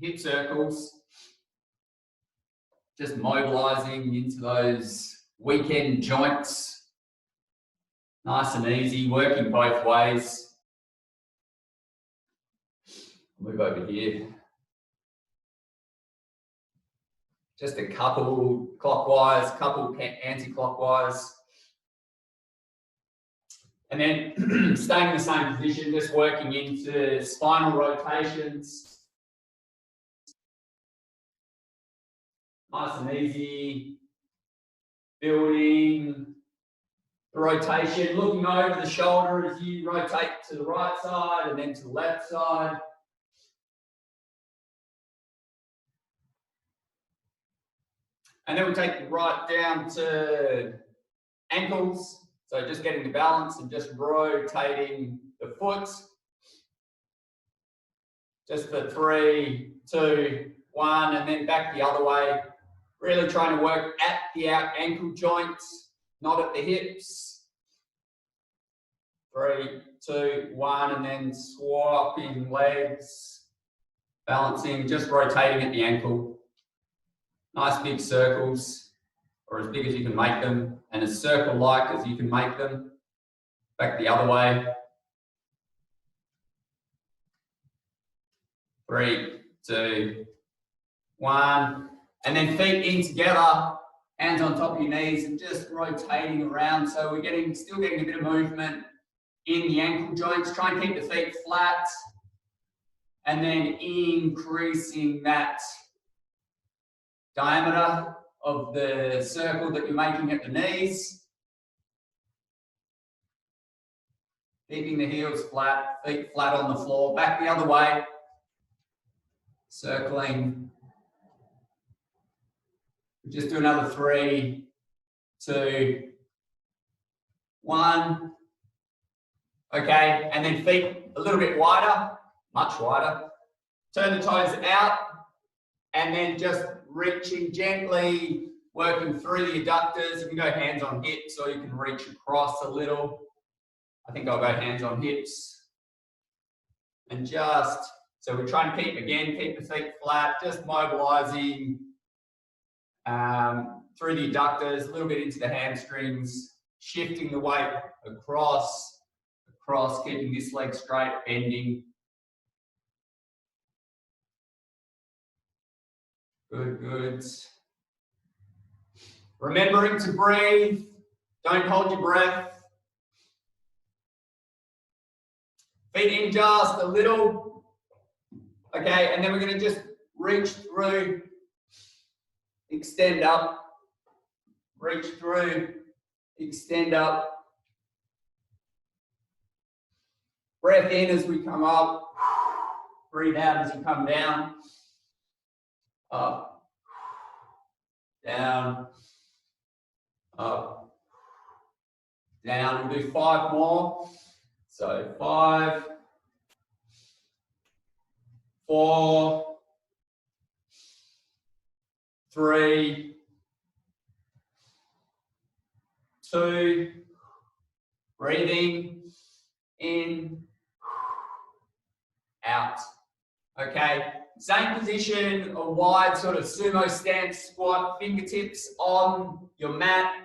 hip circles. Just mobilizing into those weekend joints. Nice and easy, working both ways. Move over here. Just a couple clockwise, couple anti-clockwise. And then staying in the same position, just working into spinal rotations. Nice and easy. Building the rotation, looking over the shoulder as you rotate to the right side and then to the left side. And then we take it right down to ankles. So just getting the balance and just rotating the foot. Just for 3, 2, 1, and then back the other way. Really trying to work at the ankle joints, not at the hips. 3, 2, 1, and then swapping legs. Balancing, just rotating at the ankle. Nice big circles, or as big as you can make them, and as circle-like as you can make them. Back the other way. 3, 2, 1. And then feet in together, hands on top of your knees, and just rotating around. So we're still getting a bit of movement in the ankle joints. Try and keep the feet flat, and then increasing that diameter of the circle that you're making at the knees. Keeping the heels flat, feet flat on the floor. Back the other way. Circling. Just do another 3, 2, 1. Okay, and then feet a little bit wider, much wider. Turn the toes out, and then just reaching gently, working through the adductors. You can go hands on hips, or you can reach across a little. I think I'll go hands on hips. And just, so we're trying to keep the feet flat, just mobilizing through the adductors, a little bit into the hamstrings, shifting the weight across, keeping this leg straight, bending. Good, good. Remembering to breathe, don't hold your breath. Feet in just a little. Okay, and then we're going to just reach through, extend up, reach through, extend up. Breath in as we come up, breathe out as you come down. Up, down, up, down. We'll do 5 more. So 5, 4, 3, 2, breathing in, out. Okay, same position, a wide sort of sumo stance squat, fingertips on your mat,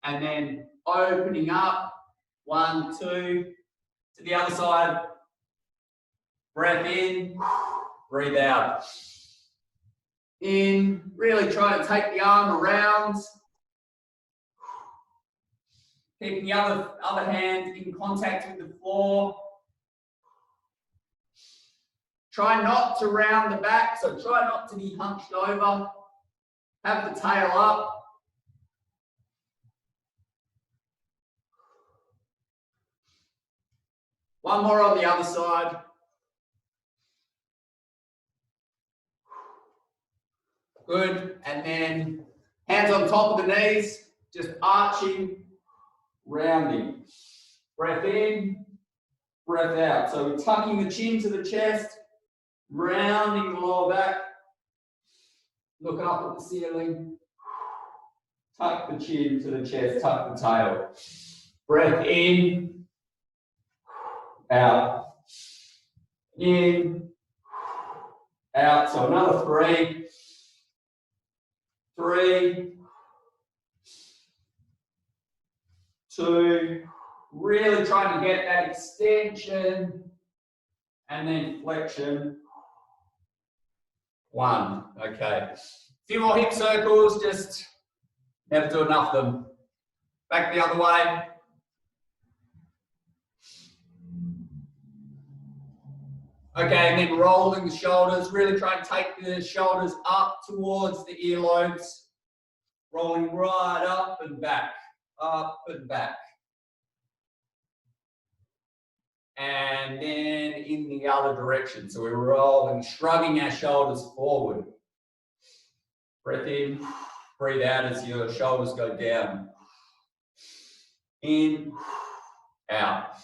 and then opening up. 1, 2, to the other side. Breath in, breathe out. In, really try to take the arm around. Keeping the other hand in contact with the floor. Try not to round the back, so try not to be hunched over. Have the tail up. One more on the other side. Good, and then hands on top of the knees, just arching, rounding. Breath in, breath out. So we're tucking the chin to the chest, rounding the lower back, looking up at the ceiling, tuck the chin to the chest, tuck the tail. Breath in, out, in, out. So another 3, 3, 2, really trying to get that extension, and then flexion. 1, okay. A few more hip circles, just never do enough of them. Back the other way. Okay, and then rolling the shoulders, really try and take the shoulders up towards the earlobes, rolling right up and back, up and back. And then in the other direction. So we're rolling, shrugging our shoulders forward. Breath in, breathe out as your shoulders go down. In, out,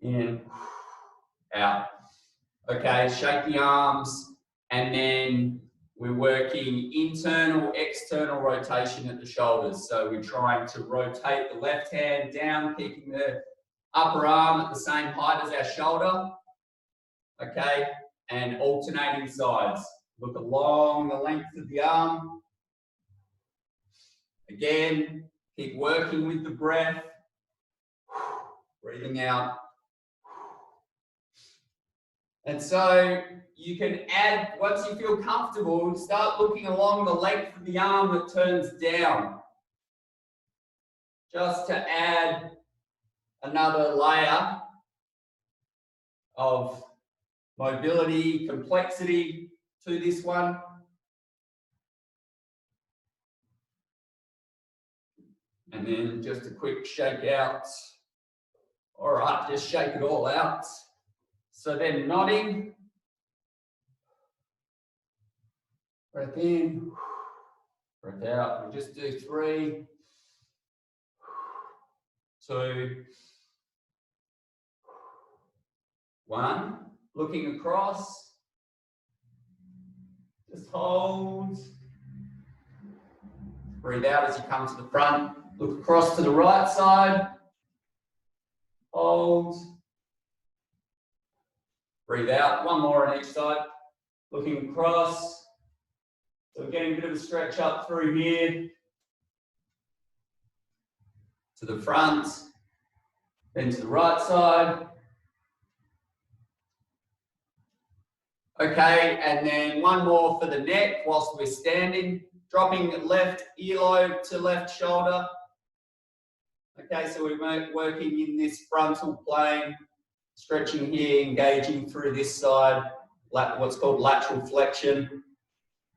in, out. Okay, shake the arms, and then we're working internal, external rotation at the shoulders. So we're trying to rotate the left hand down, keeping the upper arm at the same height as our shoulder. Okay, and alternating sides. Look along the length of the arm. Again, keep working with the breath. Breathing out. And so you can add, once you feel comfortable, start looking along the length of the arm that turns down. Just to add another layer of mobility, complexity to this one. And then just a quick shake out. All right, just shake it all out. So then nodding. Breath in, breath out. We just do 3, 2, 1. Looking across. Just hold. Breathe out as you come to the front. Look across to the right side. Hold. Breathe out. 1 more on each side. Looking across. So we're getting a bit of a stretch up through here. To the front. Then to the right side. Okay, and then 1 more for the neck whilst we're standing. Dropping left earlobe to left shoulder. Okay, so we're working in this frontal plane, stretching here, engaging through this side, what's called lateral flexion,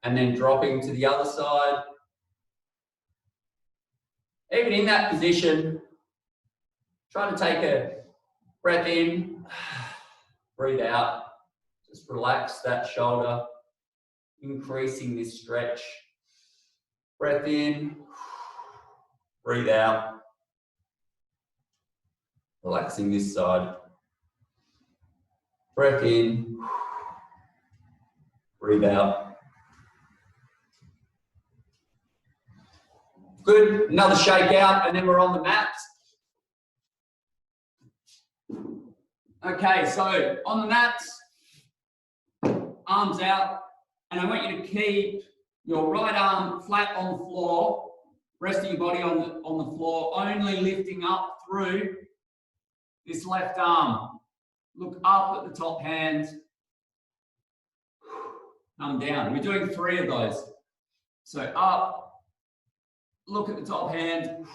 and then dropping to the other side. Even in that position, try to take a breath in, breathe out, just relax that shoulder, increasing this stretch. Breath in, breathe out. Relaxing this side. Breath in, breathe out. Good, another shake out, and then we're on the mat. Okay, so on the mat, arms out, and I want you to keep your right arm flat on the floor, rest of your body on the floor, only lifting up through this left arm. Look up at the top hand. Come down. We're doing 3 of those. So up, look at the top hand.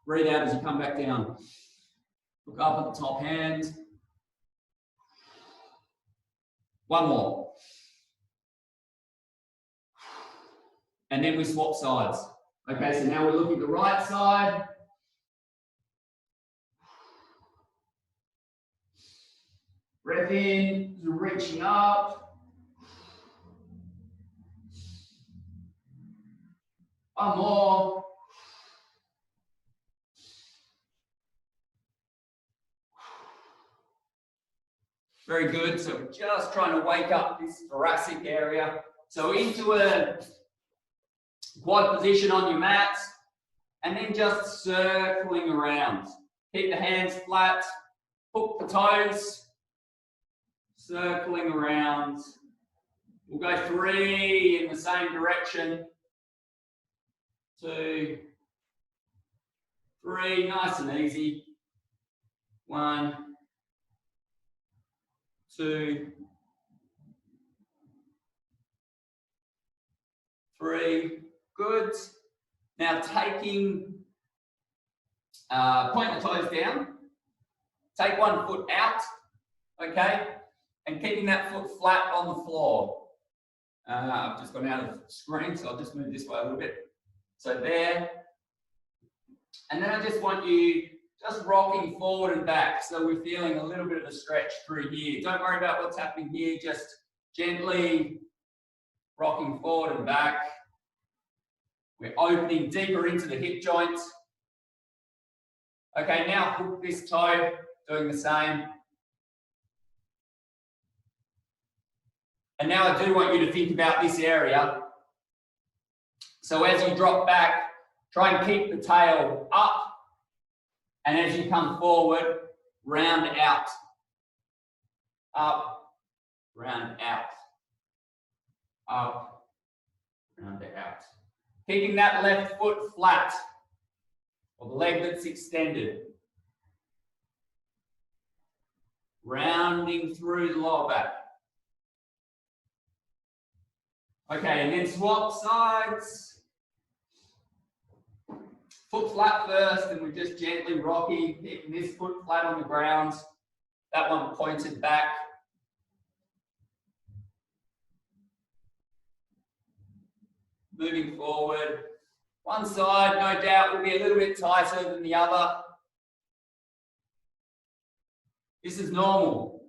Breathe out as you come back down. Look up at the top hand. 1 more. And then we swap sides. Okay, so now we're looking at the right side. Breath in, you're reaching up. 1 more. Very good. So we're just trying to wake up this thoracic area. So into a quad position on your mat, and then just circling around. Keep the hands flat, hook the toes, circling around We'll go 3 in the same direction. 2, 3, nice and easy. 1, 2, 3, good. Now taking, point the toes down, take one foot out, okay, and keeping that foot flat on the floor. I've just gone out of the screen, so I'll just move this way a little bit. So there, and then I just want you just rocking forward and back, so we're feeling a little bit of a stretch through here. Don't worry about what's happening here, just gently rocking forward and back. We're opening deeper into the hip joints. Okay, now hook this toe, doing the same. And now I do want you to think about this area. So as you drop back, try and keep the tail up. And as you come forward, round out. Up, round out. Up, round out. Keeping that left foot flat, or the leg that's extended. Rounding through the lower back. Okay, and then swap sides. Foot flat first, and we're just gently rocking, keeping this foot flat on the ground. That one pointed back. Moving forward. One side, no doubt, will be a little bit tighter than the other. This is normal.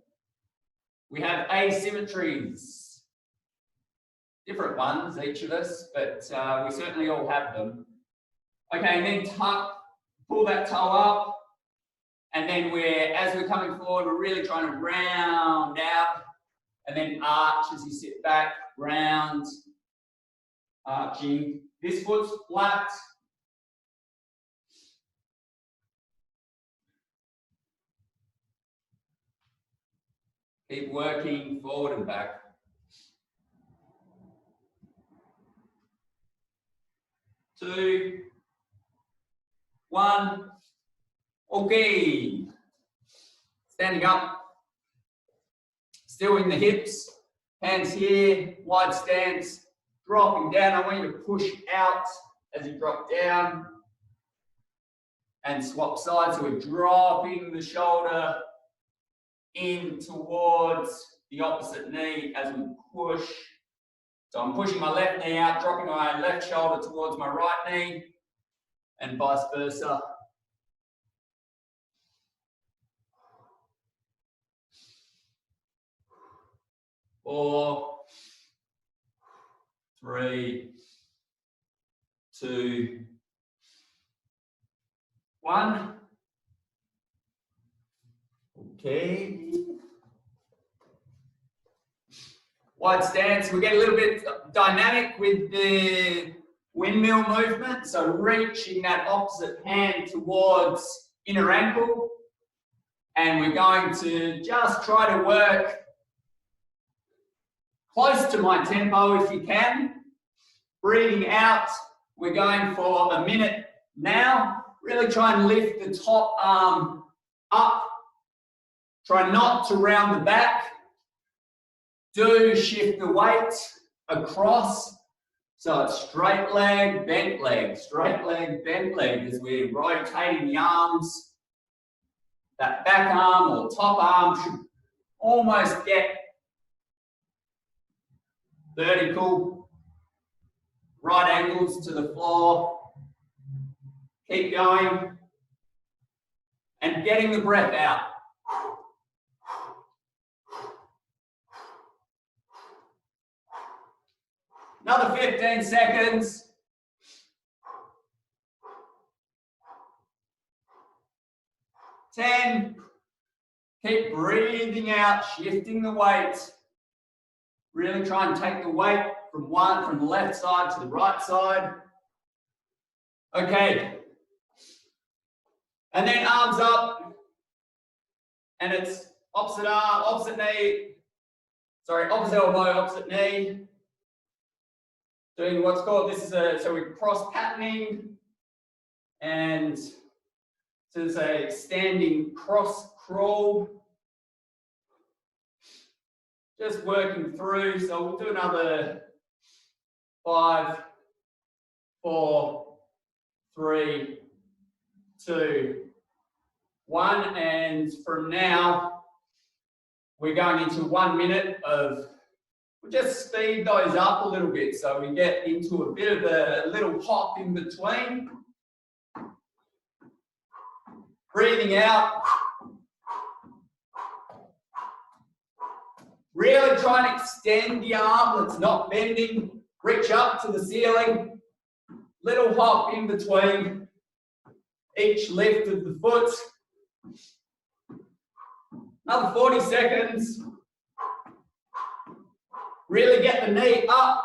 We have asymmetries. Different ones, each of us, but we certainly all have them. Okay, and then tuck, pull that toe up, and then as we're coming forward, we're really trying to round out, and then arch as you sit back, round, arching. This foot's flat. Keep working forward and back. 2, 1. Okay. Standing up. Still in the hips. Hands here. Wide stance. Dropping down. I want you to push out as you drop down. And swap sides. So we're dropping the shoulder in towards the opposite knee as we push. So I'm pushing my left knee out, dropping my left shoulder towards my right knee, and vice versa. Four, 3, 2, 1. Okay. Wide stance. We get a little bit dynamic with the windmill movement. So reaching that opposite hand towards inner ankle. And we're going to just try to work close to my tempo if you can. Breathing out. We're going for a minute now. Really try and lift the top arm up. Try not to round the back. Do shift the weight across. So it's straight leg, bent leg, straight leg, bent leg as we're rotating the arms. That back arm or top arm should almost get vertical. Right angles to the floor. Keep going. And getting the breath out. Another 15 seconds. 10. Keep breathing out, shifting the weight. Really try and take the weight from the left side to the right side. Okay. And then arms up. And it's opposite arm, opposite knee. sorry, opposite elbow, opposite knee. Doing what's called, this is so we're cross patterning, and so there's a standing cross crawl. Just working through, so we'll do another 5, 4, 3, 2, 1, and from now we're going into 1 minute of, we'll just speed those up a little bit so we get into a bit of a little hop in between. Breathing out. Really try and extend the arm that's not bending. Reach up to the ceiling. Little hop in between each lift of the foot. Another 40 seconds. Really get the knee up.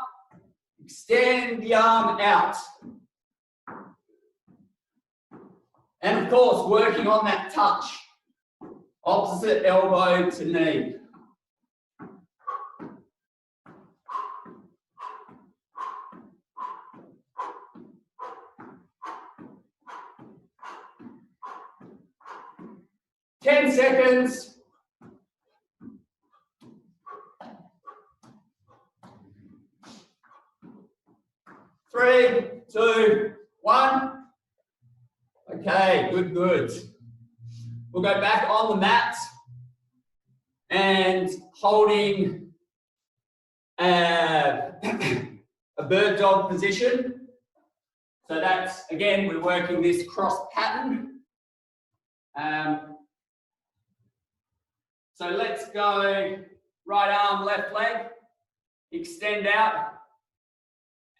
Extend the arm out. And of course, working on that touch. Opposite elbow to knee. Ten seconds. Three, 2, 1. Okay, good, good. We'll go back on the mat and holding a bird dog position. So that's, again, we're working this cross pattern. So let's go right arm, left leg, extend out.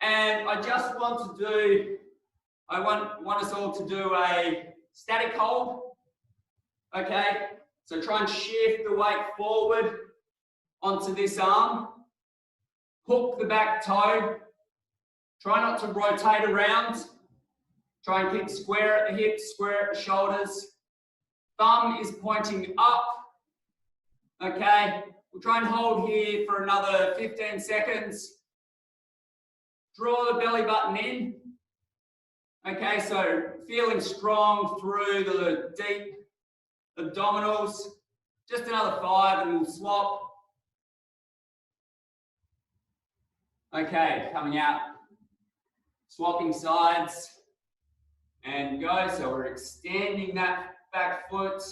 And I just want to do, I want us all to do a static hold. Okay, so try and shift the weight forward onto this arm. Hook the back toe. Try not to rotate around. Try and keep square at the hips, square at the shoulders. Thumb is pointing up. Okay, we'll try and hold here for another 15 seconds. Draw the belly button in. Okay, so feeling strong through the deep abdominals. Just another 5 and we'll swap. Okay, coming out. Swapping sides and go. So we're extending that back foot.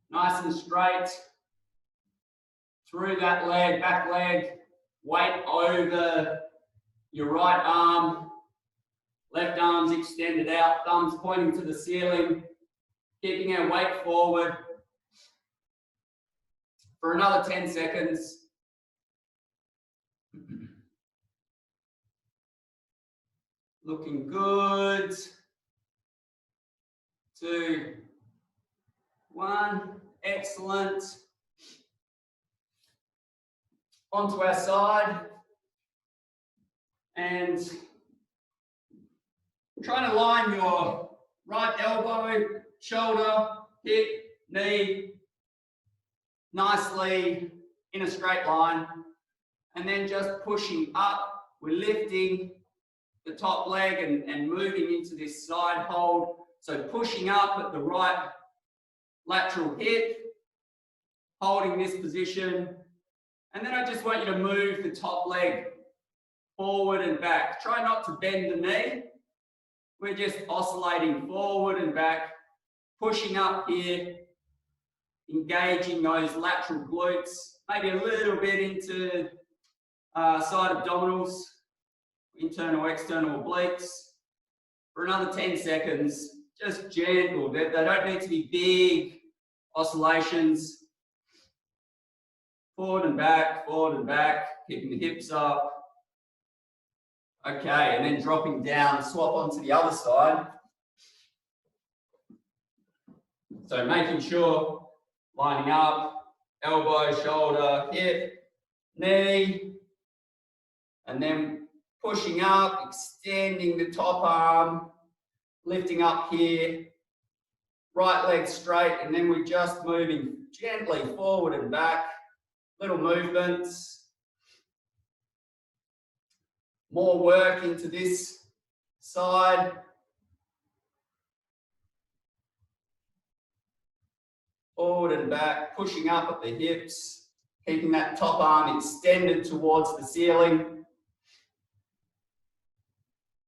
Nice and straight. Through that leg, back leg. Weight over your right arm. Left arm's extended out. Thumbs pointing to the ceiling. Keeping our weight forward. For another 10 seconds. Looking good. 2, 1. Excellent. Onto our side. And trying to line your right elbow, shoulder, hip, knee nicely in a straight line. And then just pushing up. We're lifting the top leg and moving into this side hold. So pushing up at the right lateral hip, holding this position. And then I just want you to move the top leg forward and back. Try not to bend the knee. We're just oscillating forward and back, pushing up here, engaging those lateral glutes, maybe a little bit into side abdominals, internal, external obliques. For another 10 seconds, just gentle. They don't need to be big oscillations. Forward and back, keeping the hips up. Okay, and then dropping down, swap onto the other side. So making sure, lining up, elbow, shoulder, hip, knee, and then pushing up, extending the top arm, lifting up here, right leg straight, and then we're just moving gently forward and back, little movements. More work into this side. Forward and back, pushing up at the hips, keeping that top arm extended towards the ceiling.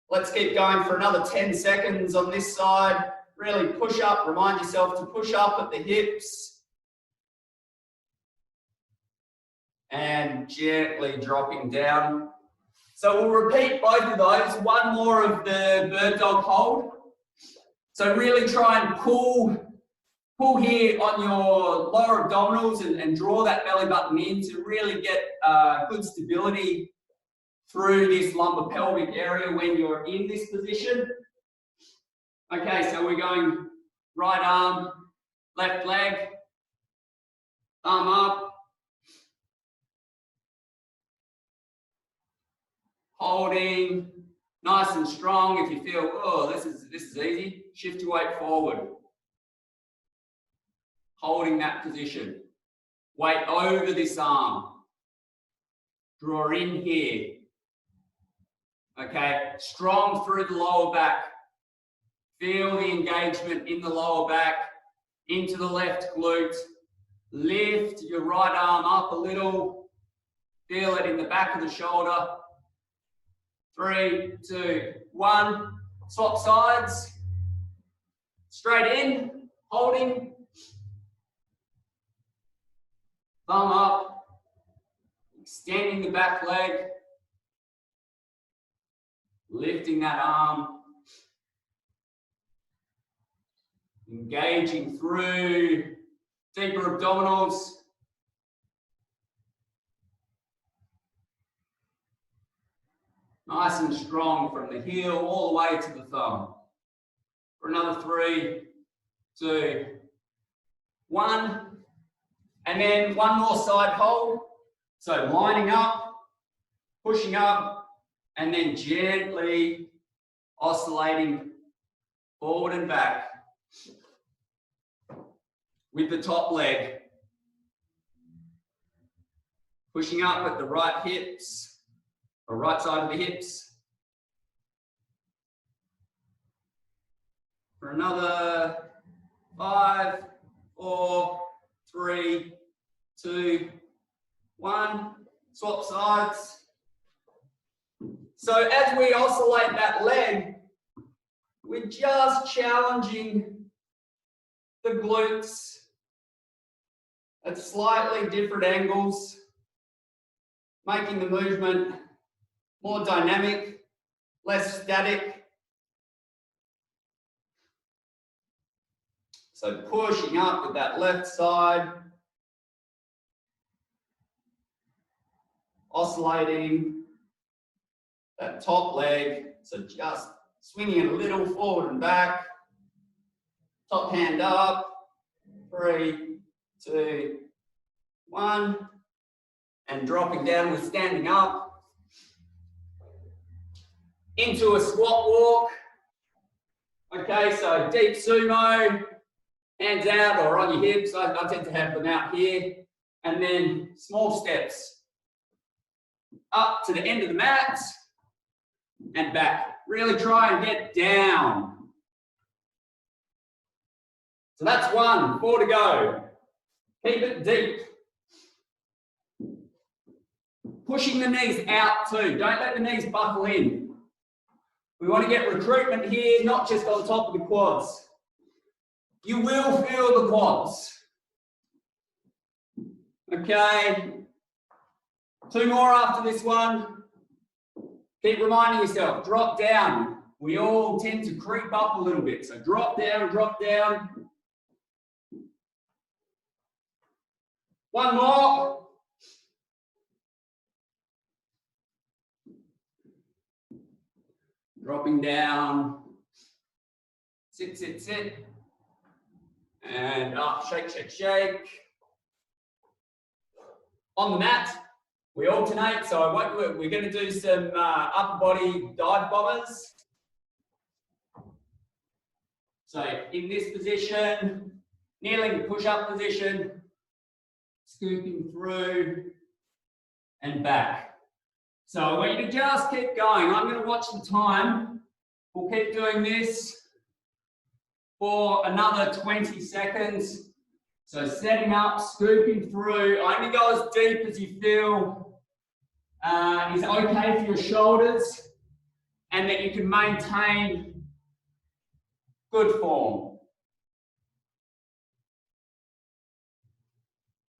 Let's keep going for another 10 seconds on this side. Really push up, remind yourself to push up at the hips. And gently dropping down. So we'll repeat both of those. One more of the bird dog hold. So really try and pull here on your lower abdominals and draw that belly button in to really get good stability through this lumbar pelvic area when you're in this position. Okay, so we're going right arm, left leg, thumb up, holding, nice and strong. If you feel, oh, this is easy, shift your weight forward. Holding that position. Weight over this arm. Draw in here. Okay, strong through the lower back. Feel the engagement in the lower back, into the left glute. Lift your right arm up a little. Feel it in the back of the shoulder. 3, 2, 1. Swap sides. Straight in, holding. Thumb up, extending the back leg, lifting that arm, engaging through deeper abdominals. Nice and strong from the heel all the way to the thumb. For another 3, 2, 1. And then one more side hold. So lining up, pushing up, and then gently oscillating forward and back with the top leg. Pushing up at the right hips, or right side of the hips. For another 5, 4, 3, 2, 1. Swap sides. So as we oscillate that leg, we're just challenging the glutes at slightly different angles, making the movement more dynamic, less static. So pushing up with that left side, oscillating that top leg, so just swinging it a little forward and back, top hand up, 3, 2, 1, and dropping down with standing up, into a squat walk. Okay, so deep sumo, hands out or on your hips. I tend to have them out here. And then small steps up to the end of the mat and back. Really try and get down. So that's 1, 4 to go. Keep it deep. Pushing the knees out too. Don't let the knees buckle in. We want to get recruitment here, not just on top of the quads. You will feel the quads. Okay. 2 more after this one. Keep reminding yourself, drop down. We all tend to creep up a little bit. So drop down, drop down. 1 more. Dropping down. Sit, sit, sit. And up, shake, shake, shake. On the mat, we alternate. So we're going to do some upper body dive bombers. So in this position, kneeling push-up position, scooping through and back. So I want you to just keep going. I'm going to watch the time. We'll keep doing this for another 20 seconds. So setting up, scooping through. Only go as deep as you feel is okay for your shoulders and that you can maintain good form.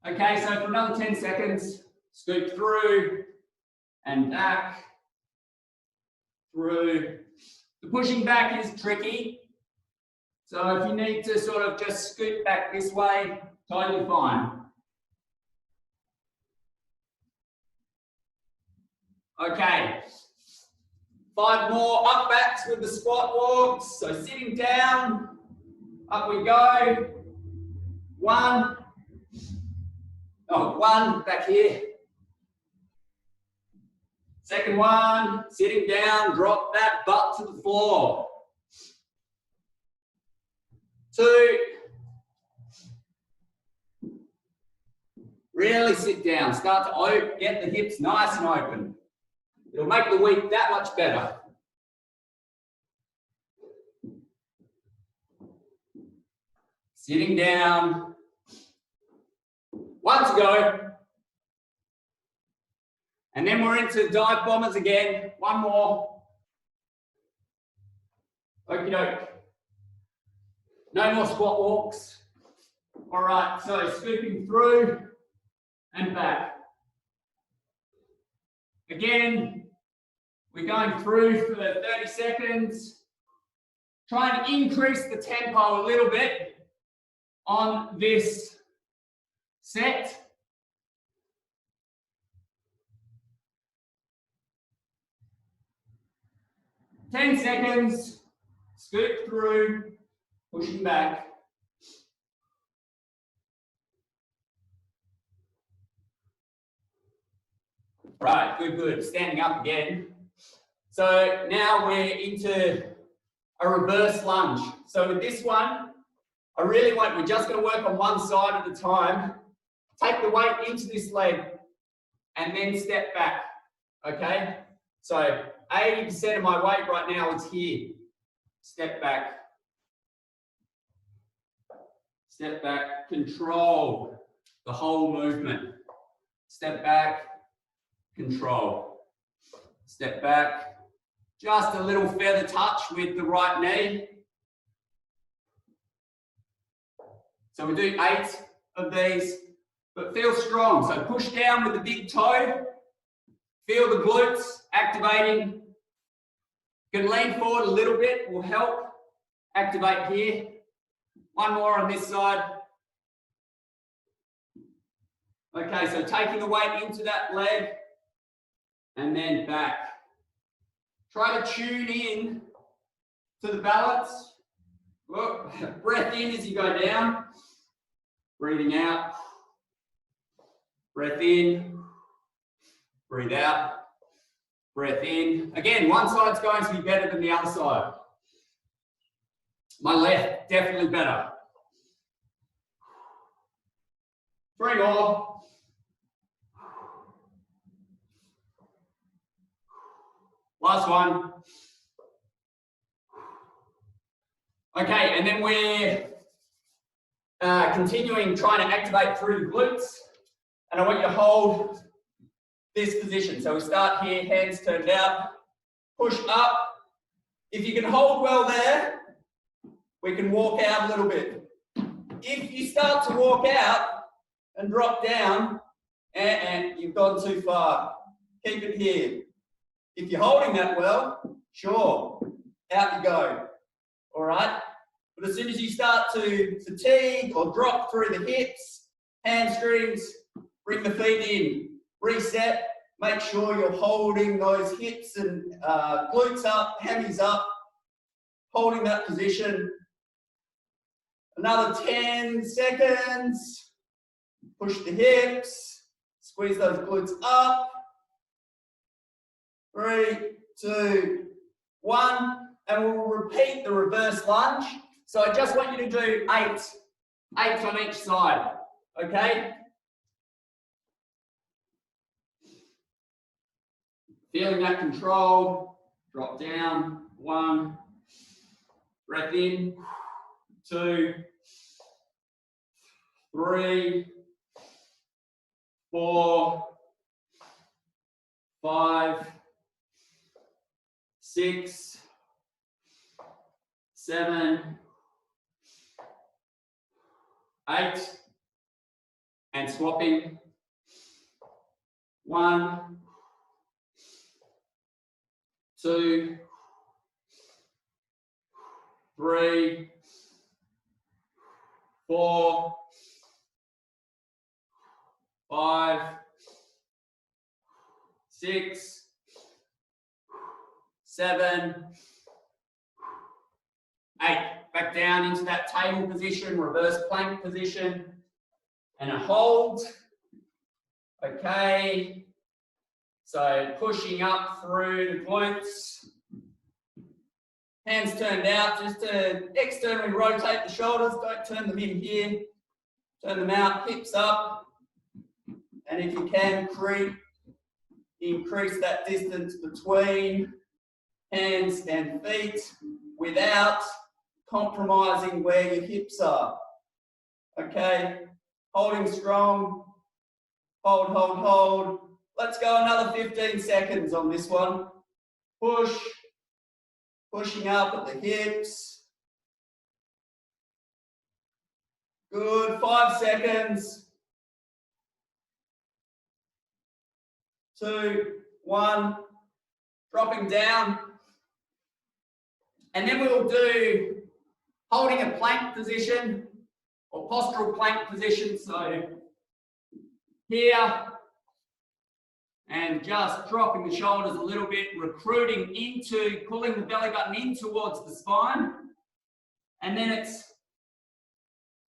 Okay, so for another 10 seconds, scoop through and back, through. The pushing back is tricky. So if you need to sort of just scoot back this way, totally fine. Okay, 5 more up backs with the squat walks. So sitting down, up we go. 1. Oh, 1 back here. Second one, sitting down, drop that butt to the floor. 2. Really sit down. Start to get the hips nice and open. It'll make the week that much better. Sitting down. 1 to go. And then we're into dive bombers again. 1 more. Okie doke. No more squat walks. All right, so scooping through and back. Again, we're going through for 30 seconds. Try and increase the tempo a little bit on this set. Ten seconds, scoop through, pushing back. Right, good, good. Standing up again. So now we're into a reverse lunge. So with this one, we're just going to work on one side at a time. Take the weight into this leg and then step back, okay? So 80% of my weight right now is here. Step back. Step back, control the whole movement. Step back, control. Step back, just a little feather touch with the right knee. So we do 8 of these, but feel strong. So push down with the big toe. Feel the glutes activating. You can lean forward a little bit, will help activate here. 1 more on this side. Okay, so taking the weight into that leg and then back. Try to tune in to the balance. Whoa. Breath in as you go down. Breathing out. Breath in. Breathe out. Breath in. Again, one side's going to be better than the other side. My left, definitely better. 3 more. Last one. Okay, and then we're continuing trying to activate through the glutes. And I want you to hold this position. So we start here, hands turned out, push up. If you can hold well there, we can walk out a little bit. If you start to walk out and drop down, and you've gone too far, keep it here. If you're holding that well, sure, out you go. All right? But as soon as you start to fatigue or drop through the hips, hamstrings, bring the feet in, reset, make sure you're holding those hips and glutes up, hammies up, holding that position. Another 10 seconds. Push the hips, squeeze those glutes up. 3, 2, 1, and we'll repeat the reverse lunge. So I just want you to do 8 on each side, okay? Feeling that control. Drop down. 1. Breath in. 2. 3. 4. 5. 6. 7. 8. And swapping. 1. 2. 3. 4. 5. 6. 7. 8. Back down into that table position, reverse plank position, and a hold. Okay. So pushing up through the glutes. Hands turned out just to externally rotate the shoulders. Don't turn them in here. Turn them out, hips up. And if you can, increase that distance between hands and feet without compromising where your hips are. Okay, holding strong. Hold, hold, hold. Let's go another 15 seconds on this one. Push. Pushing up at the hips. Good, 5 seconds. 2, 1. Dropping down. And then we'll do holding a plank position or postural plank position. So here, and just dropping the shoulders a little bit, recruiting into, pulling the belly button in towards the spine. And then it's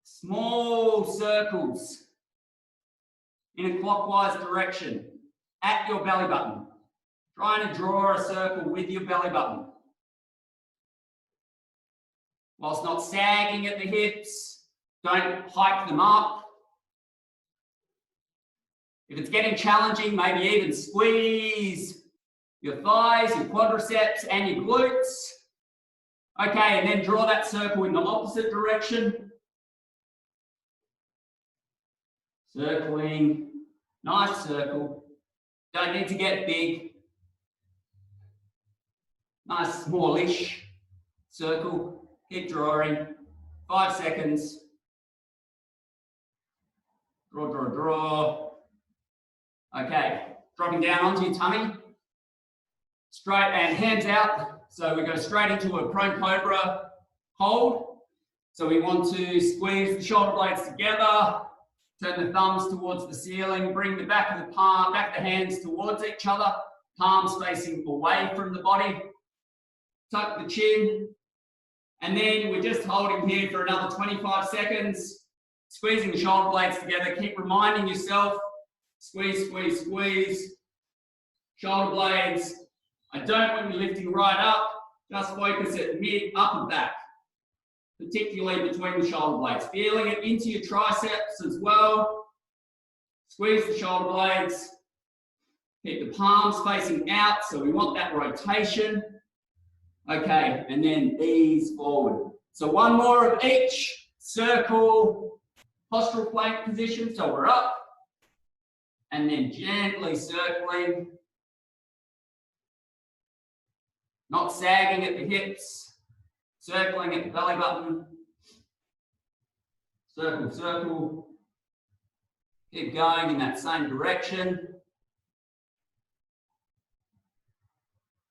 small circles in a clockwise direction at your belly button. Trying to draw a circle with your belly button. Whilst not sagging at the hips, don't hike them up. If it's getting challenging, maybe even squeeze your thighs, your quadriceps, and your glutes. Okay, and then draw that circle in the opposite direction. Circling, nice circle. Don't need to get big. Nice smallish circle. Keep drawing. 5 seconds. Draw, draw, draw. Okay, dropping down onto your tummy. Straight and hands out. So we go straight into a prone cobra hold. So we want to squeeze the shoulder blades together. Turn the thumbs towards the ceiling. Bring the back of the hands towards each other. Palms facing away from the body. Tuck the chin. And then we're just holding here for another 25 seconds. Squeezing the shoulder blades together. Keep reminding yourself. Squeeze, squeeze, squeeze. Shoulder blades. I don't want you lifting right up. Just focus at mid, up and back. Particularly between the shoulder blades. Feeling it into your triceps as well. Squeeze the shoulder blades. Keep the palms facing out, so we want that rotation. Okay, and then ease forward. So one more of each. Circle, postural plank position, so we're up. And then gently circling. Not sagging at the hips. Circling at the belly button. Circle, circle. Keep going in that same direction.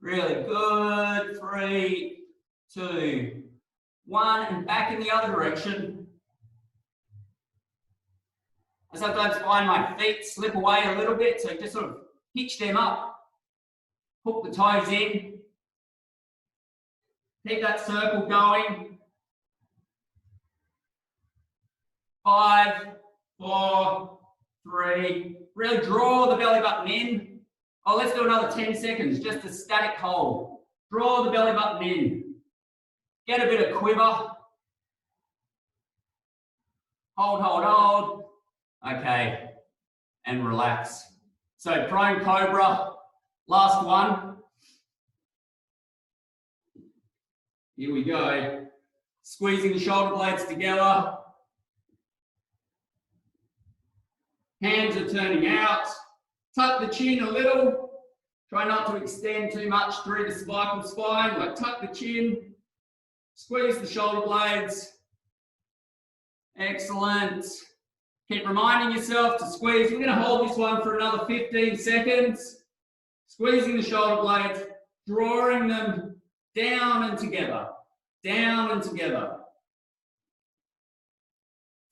Really good. 3, 2, 1. And back in the other direction. I sometimes find my feet slip away a little bit, so just sort of hitch them up. Hook the toes in. Keep that circle going. 5, 4, 3. Really draw the belly button in. Oh, let's do another 10 seconds, just a static hold. Draw the belly button in. Get a bit of quiver. Hold, hold, hold. Okay, and relax. So prone cobra, Last one. Here we go. Squeezing the shoulder blades together. Hands are turning out. Tuck the chin a little. Try not to extend too much through the cervical spine. Like tuck the chin. Squeeze the shoulder blades. Excellent. Keep reminding yourself to squeeze. We're going to hold this one for another 15 seconds. Squeezing the shoulder blades, drawing them down and together. Down and together.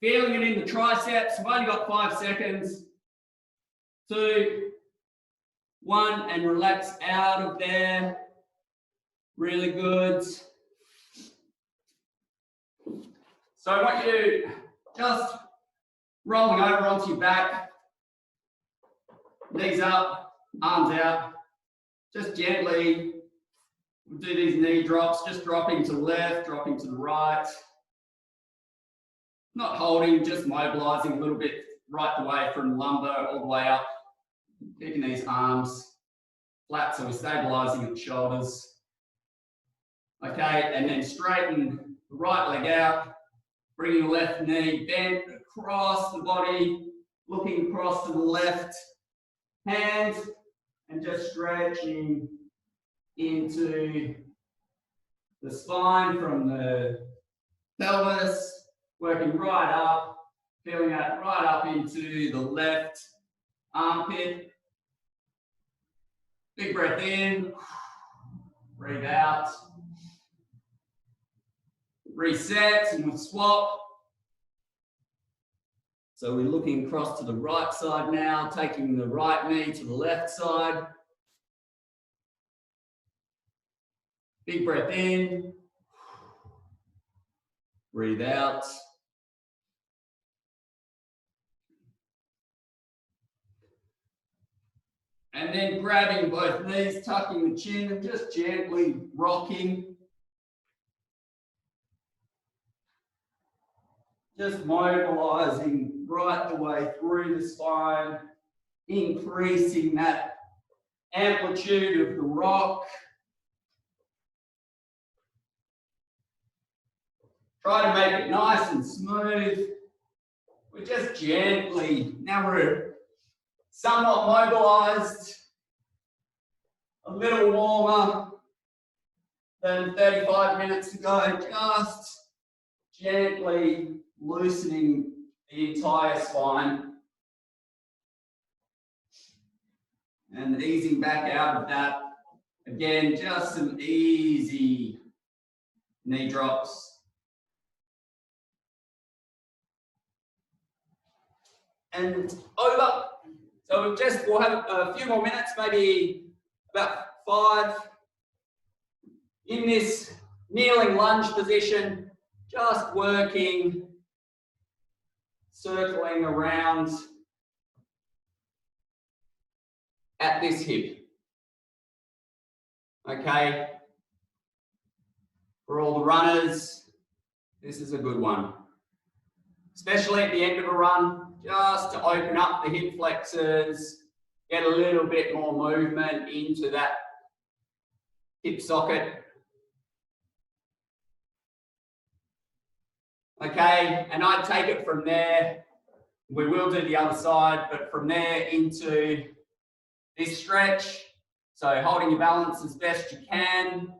Feeling it in the triceps. We've only got 5 seconds. 2, 1, and relax out of there. Really good. So I want you just rolling over onto your back. Knees up, arms out. Just gently do these knee drops, just dropping to the left, dropping to the right. Not holding, just mobilizing a little bit right away from lumbar all the way up. Keeping these arms flat so we're stabilizing at the shoulders. Okay, and then straighten the right leg out, bringing the left knee bent across the body, looking across to the left hand, and just stretching into the spine from the pelvis, working right up, feeling that right up into the left armpit. Big breath in, breathe out. Reset and we'll swap. So we're looking across to the right side now, taking the right knee to the left side. Big breath in. Breathe out. And then grabbing both knees, tucking the chin and just gently rocking. Just mobilizing right the way through the spine, increasing that amplitude of the rock. Try to make it nice and smooth. We're just gently, now we're somewhat mobilized, a little warmer than 35 minutes ago, just gently loosening the entire spine and easing back out of that. Again, just some easy knee drops. And over. So we'll have a few more minutes, maybe about 5. In this kneeling lunge position, just working, circling around at this hip. Okay. For all the runners, this is a good one. Especially at the end of a run, just to open up the hip flexors, get a little bit more movement into that hip socket. Okay, and I take it from there. We will do the other side, but from there into this stretch. So holding your balance as best you can,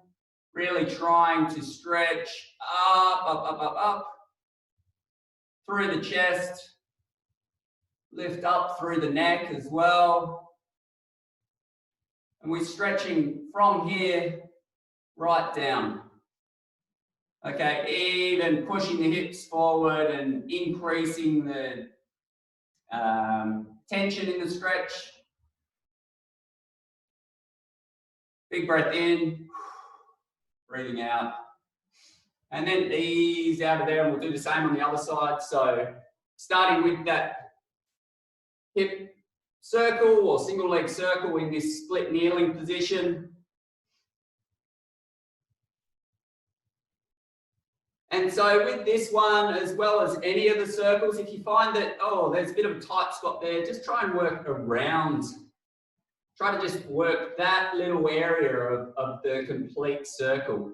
really trying to stretch up, through the chest, lift up through the neck as well. And we're stretching from here right down. Okay, even pushing the hips forward and increasing the tension in the stretch. Big breath in, breathing out. And then ease out of there, and we'll do the same on the other side. So starting with that hip circle or single leg circle in this split kneeling position. And so with this one, as well as any of the circles, if you find that, oh, there's a bit of a tight spot there, just try and work around try to just work that little area of the complete circle.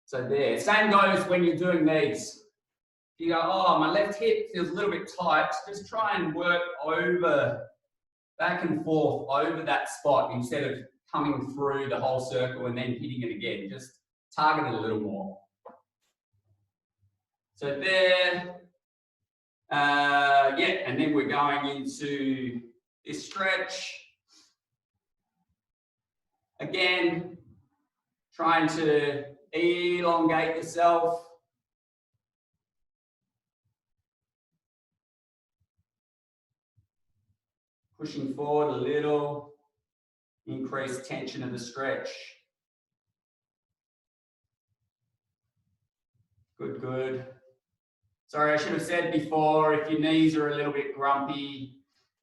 So there. Same goes when you're doing these. If you go, oh, my left hip feels a little bit tight, just try and work over, back and forth over that spot instead of coming through the whole circle and then hitting it again. Just target it a little more. So there. Yeah, and then we're going into this stretch. Again, trying to elongate yourself. Pushing forward a little, increase tension of the stretch. Good, good. Sorry, I should have said before, if your knees are a little bit grumpy,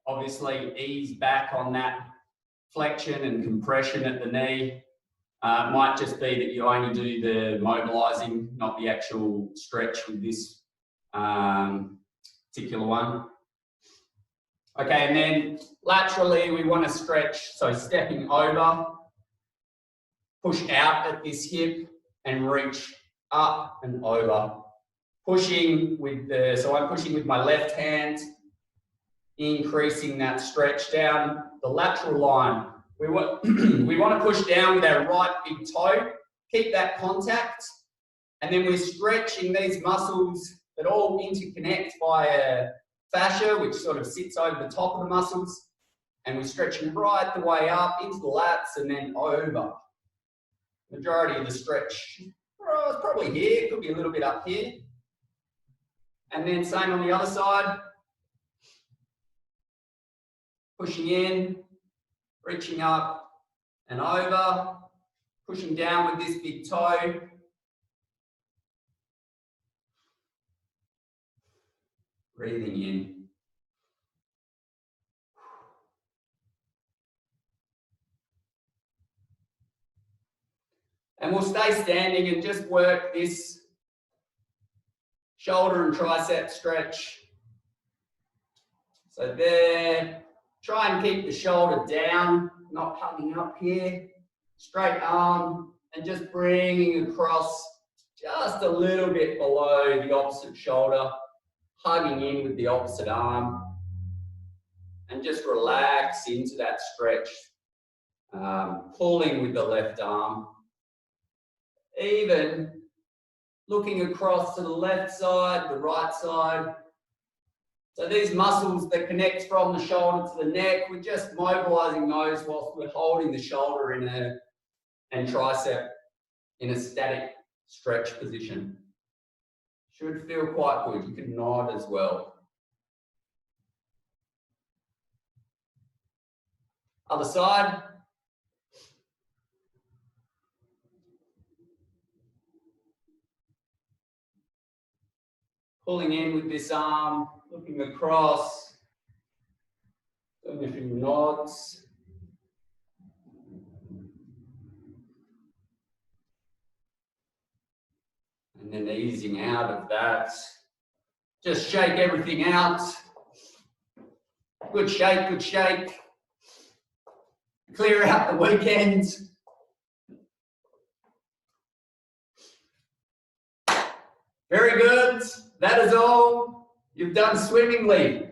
obviously ease back on that flexion and compression at the knee. It might just be that you only do the mobilizing, not the actual stretch with this particular one. Okay, and then laterally we want to stretch, so stepping over, push out at this hip and reach up and over. Pushing with the, so I'm pushing with my left hand, increasing that stretch down the lateral line. We want to push down with our right big toe, keep that contact, and then we're stretching these muscles that all interconnect via fascia, which sort of sits over the top of the muscles, and we're stretching right the way up into the lats and then over. Majority of the stretch, well, it's probably here, it could be a little bit up here. And then same on the other side. Pushing in, reaching up and over, pushing down with this big toe. Breathing in. And we'll stay standing and just work this shoulder and tricep stretch. So there, try and keep the shoulder down, not hugging up here. Straight arm and just bringing across just a little bit below the opposite shoulder, hugging in with the opposite arm, and just relax into that stretch, pulling with the left arm. Even looking across to the left side, the right side. So these muscles that connect from the shoulder to the neck, we're just mobilizing those whilst we're holding the shoulder and tricep in a static stretch position. Should feel quite good. You can nod as well. Other side. Pulling in with this arm, looking across, doing a few nods. And then easing out of that. Just shake everything out. Good shake, good shake. Clear out the weekend. Very good. That is all. You've done swimmingly.